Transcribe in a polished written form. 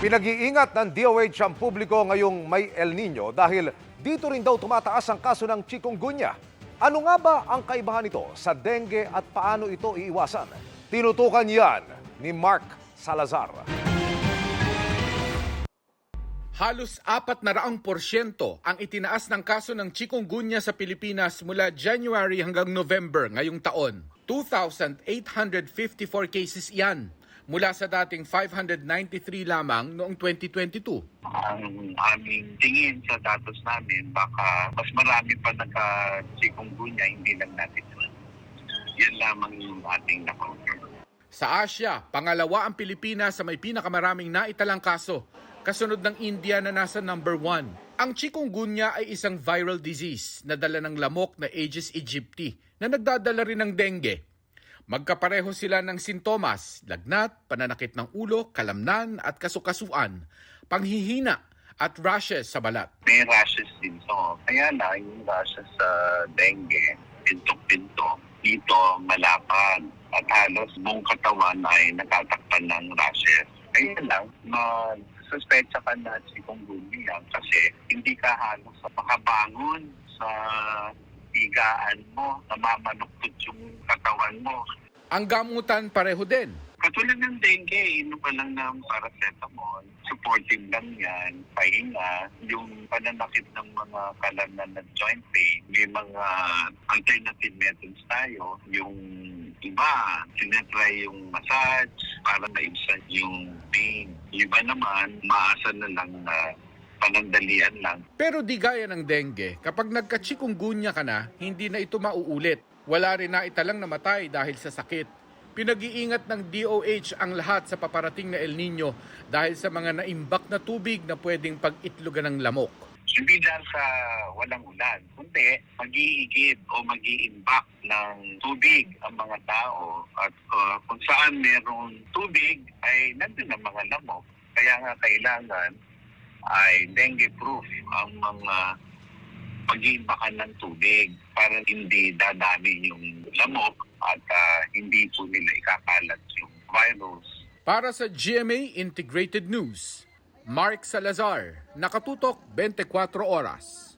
Pinag-iingat ng DOH ang publiko ngayong may El Nino dahil dito rin daw tumataas ang kaso ng chikungunya. Ano nga ba ang kaibahan nito sa dengue at paano ito iiwasan? Tinutukan yan ni Mark Salazar. Halos 400% ang itinaas ng kaso ng chikungunya sa Pilipinas mula January hanggang November ngayong taon. 2,854 cases yan mula sa dating 593 lamang noong 2022. Ang aming tingin sa datos namin, baka mas marami pa nagka-chikungunya, hindi lang natin. Yan lamang yung ating na-confirm. Sa Asia, pangalawa ang Pilipinas sa may pinakamaraming naitalang kaso, kasunod ng India na nasa number 1. Ang chikungunya ay isang viral disease na dala ng lamok na Aedes aegypti na nagdadala rin ng dengue. Magkapareho sila ng sintomas, lagnat, pananakit ng ulo, kalamnan at kasukasuan, panghihina at rashes sa balat. May rashes din to. Kaya na yung rashes sa dengue, pinto-pinto, dito malapad. At halos buong katawan ay natatakpan ng rashes. Kaya lang, suspecha ka na chikungunya kasi hindi ka halos makabangon sa higaan mo, namamanuktot yung katawan mo. Ang gamutan pareho din. Katulad ng dengue, inom ka lang ng paracetamol, supportive lang yan, pahinga, yung pananakit ng mga kalamnan ng joint pain, may mga alternative methods tayo, yung iba, sinetry yung massage para maibsan yung pain. Yung iba naman, maasa na lang na panandalian lang. Pero di gaya ng dengue, kapag nagka-chikungunya ka na, hindi na ito mauulit. Wala rin na italang namatay dahil sa sakit. Pinag-iingat ng DOH ang lahat sa paparating na El Nino dahil sa mga naimbak na tubig na pwedeng pag-itlogan ng lamok. Hindi dahil sa walang ulan, kundi mag-iigib o mag-iimbak ng tubig ang mga tao at kung saan merong tubig ay nandun ang mga lamok. Kaya nga kailangan ay dengue-proof ang mga pag-iimbakan ng tubig para hindi dadami yung lamok at hindi po nila ikakalat yung virus. Para sa GMA Integrated News, Mark Salazar, Nakatutok 24 Oras.